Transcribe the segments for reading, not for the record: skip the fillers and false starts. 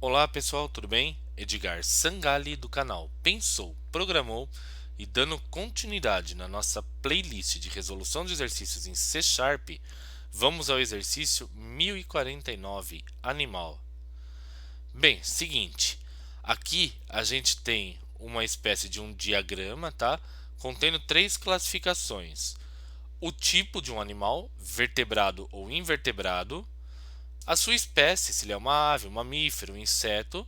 Olá pessoal, tudo bem? Edgar Sangali do canal Pensou, Programou e dando continuidade na nossa playlist de resolução de exercícios em C Sharp, vamos ao exercício 1049, Animal. Bem, seguinte, aqui a gente tem uma espécie de um diagrama, tá? Contendo três classificações: o tipo de um animal, vertebrado ou invertebrado, a sua espécie, se ele é uma ave, um mamífero, um inseto,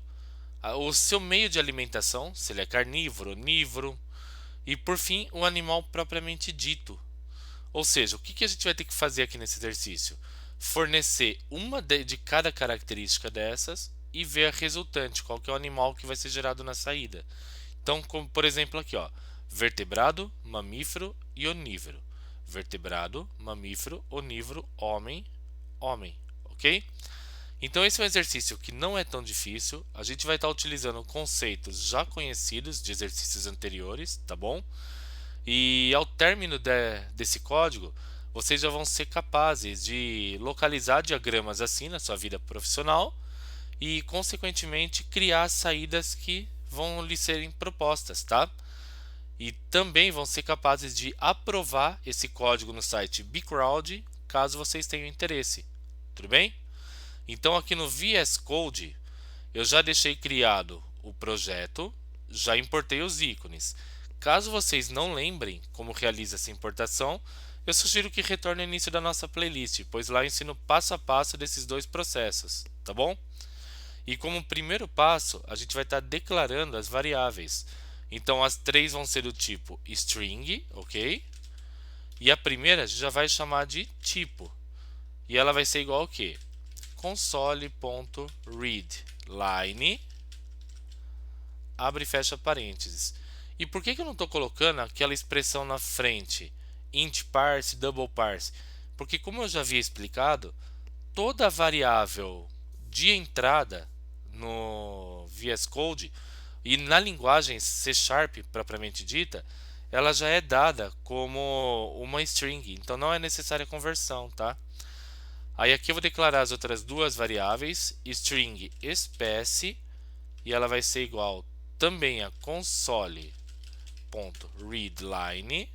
o seu meio de alimentação, se ele é carnívoro, onívoro, e por fim o animal propriamente dito. Ou seja, o que a gente vai ter que fazer aqui nesse exercício? Fornecer uma de cada característica dessas e ver a resultante, qual que é o animal que vai ser gerado na saída. Então, como por exemplo aqui, ó, vertebrado, mamífero e onívoro. Vertebrado, mamífero, onívoro, homem, homem, ok? Então esse é um exercício que não é tão difícil. A gente vai estar utilizando conceitos já conhecidos de exercícios anteriores, tá bom? E ao término desse código, vocês já vão ser capazes de localizar diagramas assim na sua vida profissional e, consequentemente, criar saídas que vão lhe serem propostas, tá? E também vão ser capazes de aprovar esse código no site Bcrowd, caso vocês tenham interesse. Tudo bem? Então aqui no VS Code eu já deixei criado o projeto, já importei os ícones. Caso vocês não lembrem como realiza essa importação, eu sugiro que retorne ao início da nossa playlist, pois lá eu ensino passo a passo desses dois processos, tá bom? E como primeiro passo, a gente vai estar declarando as variáveis. Então as três vão ser do tipo string, ok? E a primeira a gente já vai chamar de tipo. E ela vai ser igual ao quê? Console.readline, abre e fecha parênteses. E por que eu não estou colocando aquela expressão na frente, int parse, double parse? Porque como eu já havia explicado, toda variável de entrada no VS Code e na linguagem C Sharp propriamente dita, ela já é dada como uma string, então não é necessária conversão, tá? Aí aqui eu vou declarar as outras duas variáveis, string espécie, e ela vai ser igual também a console.readline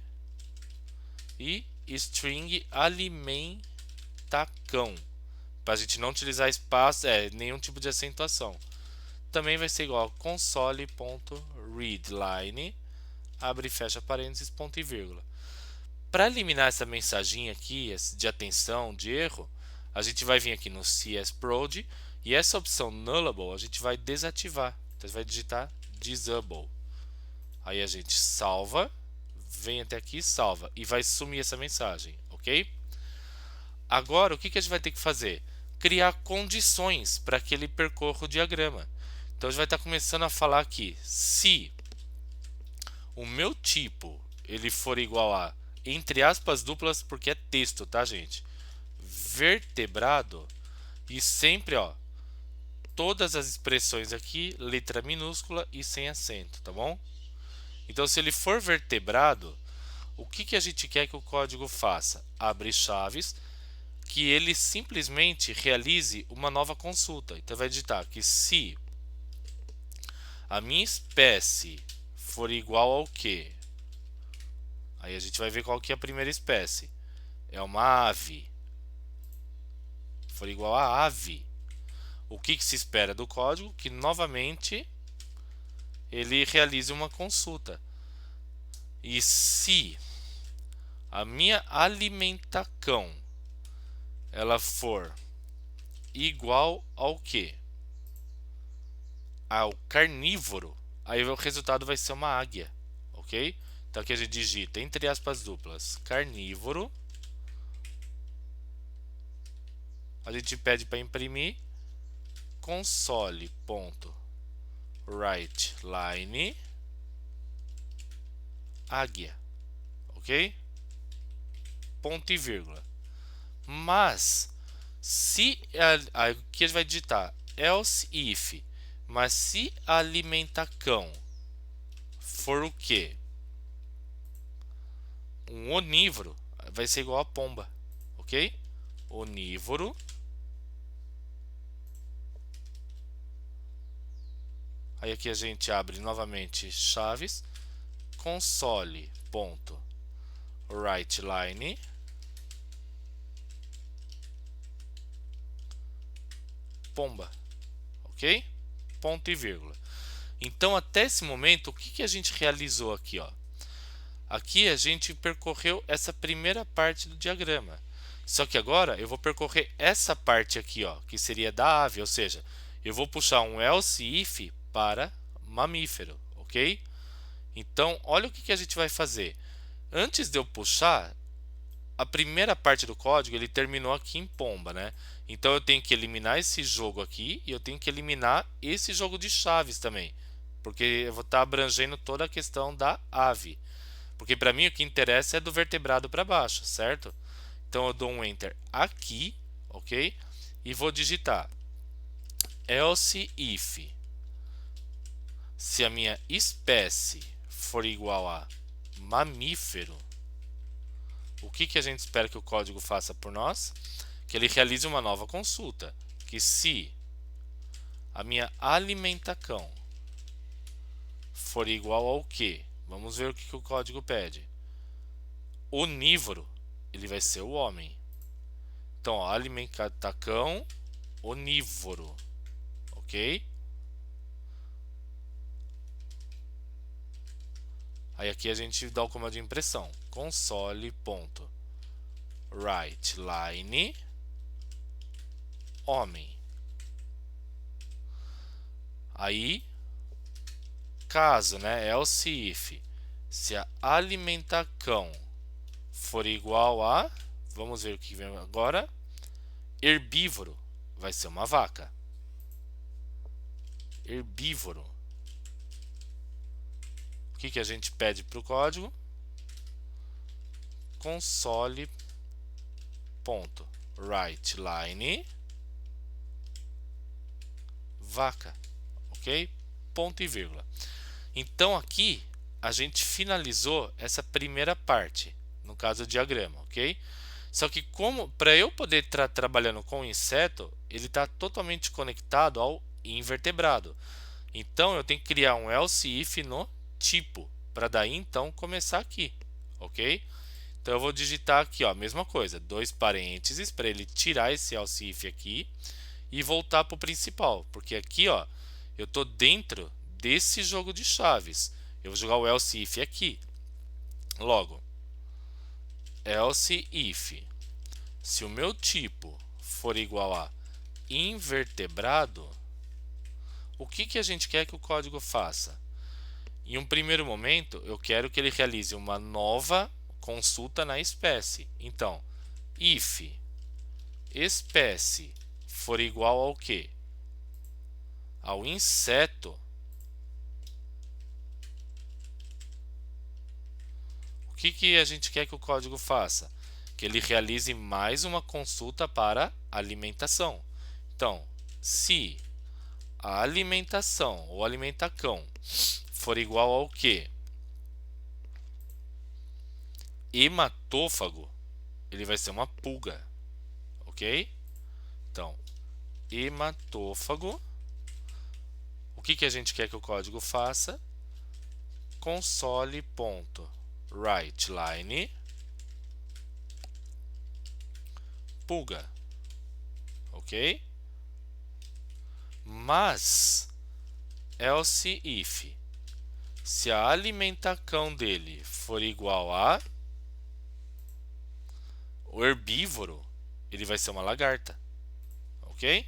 e string alimentacão, para a gente não utilizar espaço, nenhum tipo de acentuação. Também vai ser igual a console.readline, abre e fecha parênteses, ponto e vírgula. Para eliminar essa mensagem aqui de atenção, de erro, a gente vai vir aqui no csprod e essa opção nullable a gente vai desativar. Então, vai digitar disable. Aí a gente salva, vem até aqui e salva. E vai sumir essa mensagem, ok? Agora, o que a gente vai ter que fazer? Criar condições para que ele percorra o diagrama. Então, a gente vai estar começando a falar aqui. Se o meu tipo ele for igual a, entre aspas duplas, porque é texto, tá, gente? Vertebrado, e sempre, ó, todas as expressões aqui, letra minúscula e sem acento, tá bom? Então, se ele for vertebrado, o que a gente quer que o código faça? Abre chaves, que ele simplesmente realize uma nova consulta. Então, vai digitar que se a minha espécie for igual ao que? Aí a gente vai ver qual que é a primeira espécie. É uma ave. For igual a ave. O que se espera do código? Que novamente ele realize uma consulta. E se a minha alimentação ela for igual ao que? Ao carnívoro, aí o resultado vai ser uma águia, ok? Então aqui a gente digita entre aspas duplas carnívoro, a gente pede para imprimir console.writeline águia, ok? Ponto e vírgula. Mas se aqui a gente vai digitar else if, mas se alimentação for o que? Um onívoro, vai ser igual a pomba, ok? Onívoro Aí aqui a gente abre novamente chaves, console.writeLine, pomba, ok? Ponto e vírgula. Então, até esse momento, o que a gente realizou aqui, ó? Aqui a gente percorreu essa primeira parte do diagrama. Só que agora eu vou percorrer essa parte aqui, ó, que seria da ave, ou seja, eu vou puxar um else if para mamífero, ok? Então, olha o que a gente vai fazer. Antes de eu puxar, a primeira parte do código ele terminou aqui em pomba, né? Então eu tenho que eliminar esse jogo aqui e eu tenho que eliminar esse jogo de chaves também, porque eu vou estar abrangendo toda a questão da ave. Porque para mim o que interessa é do vertebrado para baixo, certo? Então eu dou um enter aqui, ok? E vou digitar else if, se a minha espécie for igual a mamífero, o que a gente espera que o código faça por nós? Que ele realize uma nova consulta, que se a minha alimentação for igual ao quê? Vamos ver o que o código pede. Onívoro, ele vai ser o homem. Então, ó, alimentação onívoro, ok? Aí aqui a gente dá o comando de impressão, console.writeLine homem. Aí, caso, né, else if, se a alimentação for igual a, vamos ver o que vem agora, herbívoro, vai ser uma vaca. Herbívoro. O que a gente pede para o código? Console.writeLine vaca, ok? Ponto e vírgula. Então aqui a gente finalizou essa primeira parte, no caso do diagrama, ok? Só que como para eu poder estar trabalhando com o inseto, ele está totalmente conectado ao invertebrado. Então eu tenho que criar um else if no tipo, para daí então começar aqui, ok? Então eu vou digitar aqui, ó, a mesma coisa, dois parênteses para ele tirar esse else if aqui e voltar para o principal, porque aqui, ó, eu estou dentro desse jogo de chaves. Eu vou jogar o else if aqui. Logo, else if, se o meu tipo for igual a invertebrado, o que a gente quer que o código faça? Em um primeiro momento, eu quero que ele realize uma nova consulta na espécie. Então, if espécie for igual ao quê? Ao inseto, o que a gente quer que o código faça? Que ele realize mais uma consulta para alimentação. Então, se a alimentação ou alimentação for igual ao que? Hematófago, ele vai ser uma pulga, ok? Então, hematófago, o que a gente quer que o código faça? Console.writeLine pulga, ok? Mas else if, se a alimentação dele for igual a o herbívoro, ele vai ser uma lagarta, ok?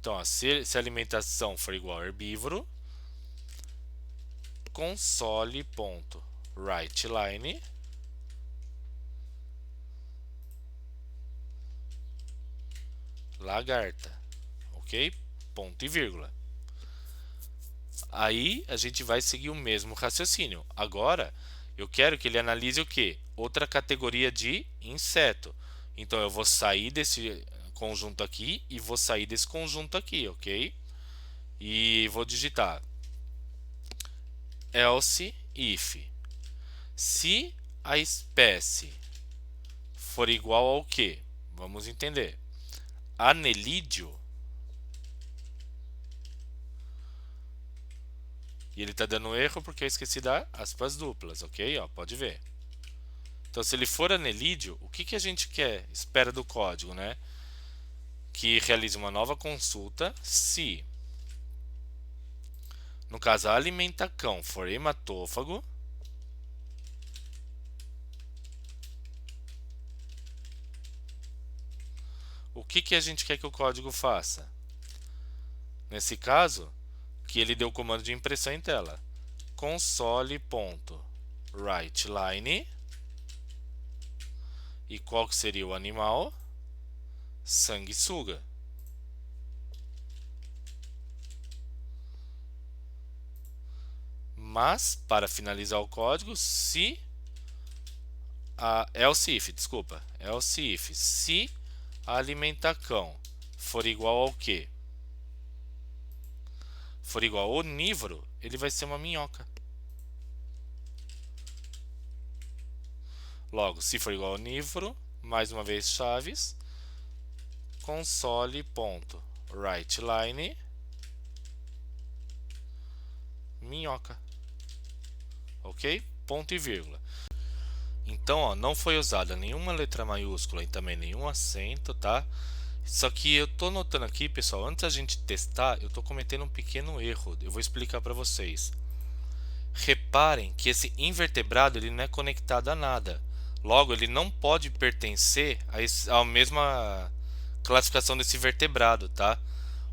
Então, ó, se a alimentação for igual a herbívoro, console.writeLine lagarta, ok? Ponto e vírgula. Aí a gente vai seguir o mesmo raciocínio. Agora eu quero que ele analise o que? Outra categoria de inseto. Então eu vou sair desse conjunto aqui e vou sair desse conjunto aqui, ok? E vou digitar else if, se a espécie for igual ao quê? Vamos entender. Anelídeo. E ele está dando erro porque eu esqueci das aspas duplas, ok? Ó, pode ver. Então, se ele for anelídeo, o que a gente quer? Espera do código, né? Que realize uma nova consulta se, no caso, a alimenta-cão for hematófago, o que a gente quer que o código faça? Nesse caso, que ele deu o comando de impressão em tela. Console.writeLine. E qual que seria o animal? Sanguessuga. Mas, para finalizar o código, se else if, se a alimenta-cão for igual ao quê? For igual ao onívoro, ele vai ser uma minhoca. Logo, se for igual ao onívoro, mais uma vez chaves, console.writeLine minhoca. Ok? Ponto e vírgula. Então, ó, não foi usada nenhuma letra maiúscula e também nenhum acento, tá? Só que eu tô notando aqui, pessoal, antes da gente testar, eu tô cometendo um pequeno erro. Eu vou explicar para vocês. Reparem que esse invertebrado ele não é conectado a nada. Logo, ele não pode pertencer à mesma classificação desse vertebrado, tá?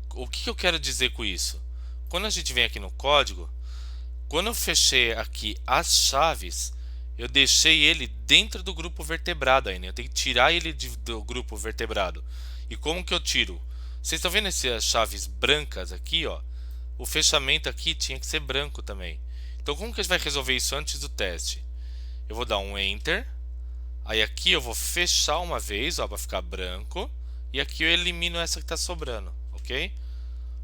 O que eu quero dizer com isso? Quando a gente vem aqui no código, quando eu fechei aqui as chaves, eu deixei ele dentro do grupo vertebrado ainda. Eu tenho que tirar ele do grupo vertebrado. E como que eu tiro? Vocês estão vendo essas chaves brancas aqui, ó? O fechamento aqui tinha que ser branco também. Então como que a gente vai resolver isso antes do teste? Eu vou dar um Enter. Aí aqui eu vou fechar uma vez, ó, para ficar branco. E aqui eu elimino essa que está sobrando, ok?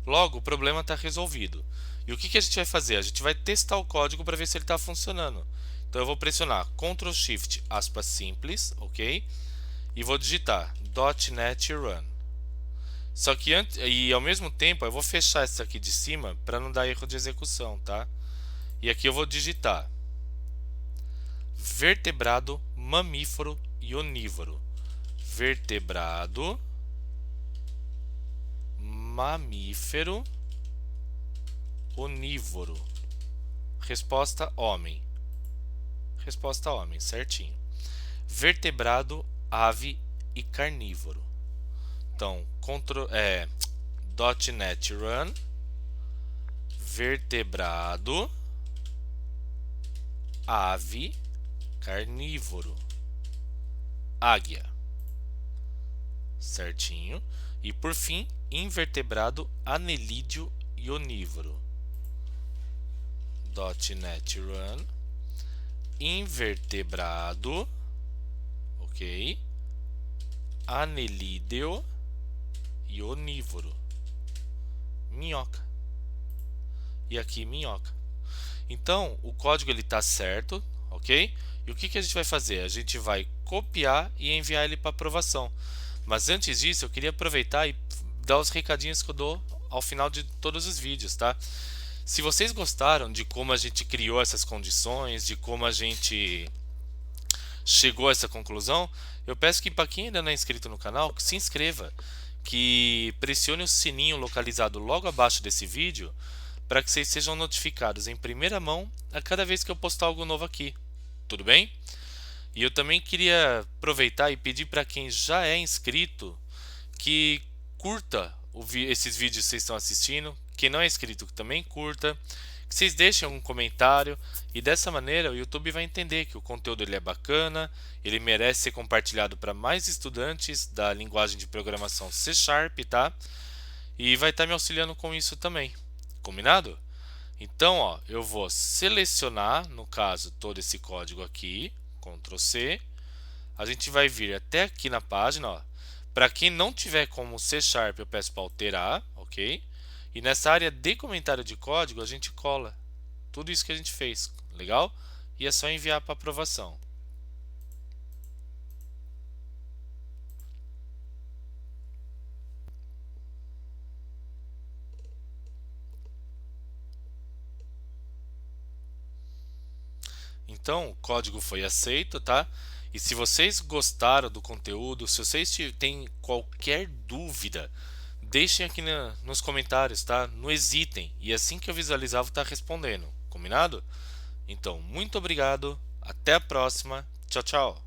Logo, o problema está resolvido. E o que a gente vai fazer? A gente vai testar o código para ver se ele está funcionando. Então eu vou pressionar Ctrl Shift aspas simples, ok? E vou digitar .NET Run. Só que e ao mesmo tempo eu vou fechar essa aqui de cima para não dar erro de execução, tá? E aqui eu vou digitar vertebrado, mamífero e onívoro. Vertebrado, mamífero, onívoro. Resposta homem. Resposta homem, certinho. Vertebrado, ave e carnívoro. Então, .NET Run, vertebrado, ave, carnívoro, águia. Certinho. E por fim, invertebrado, anelídeo e onívoro. .NET Run, invertebrado, ok, anelídeo e onívoro, minhoca. E aqui minhoca. Então o código ele está certo, ok? E o que a gente vai fazer? A gente vai copiar e enviar ele para aprovação. Mas antes disso eu queria aproveitar e dar os recadinhos que eu dou ao final de todos os vídeos, tá? Se vocês gostaram de como a gente criou essas condições, de como a gente chegou a essa conclusão, eu peço que para quem ainda não é inscrito no canal, que se inscreva, que pressione o sininho localizado logo abaixo desse vídeo, para que vocês sejam notificados em primeira mão a cada vez que eu postar algo novo aqui. Tudo bem? E eu também queria aproveitar e pedir para quem já é inscrito que curta esses vídeos que vocês estão assistindo. Quem não é inscrito também curta, que vocês deixem um comentário e dessa maneira o YouTube vai entender que o conteúdo ele é bacana, ele merece ser compartilhado para mais estudantes da linguagem de programação C#, tá? E vai estar me auxiliando com isso também, combinado? Então, ó, eu vou selecionar, no caso, todo esse código aqui, Ctrl C, a gente vai vir até aqui na página, ó. Para quem não tiver como C#, eu peço para alterar, ok? E nessa área de comentário de código a gente cola tudo isso que a gente fez, legal? E é só enviar para aprovação. Então, o código foi aceito, tá? E se vocês gostaram do conteúdo, se vocês têm qualquer dúvida, deixem aqui nos comentários, tá? Não hesitem. E assim que eu visualizar, vou estar respondendo. Combinado? Então, muito obrigado. Até a próxima. Tchau, tchau.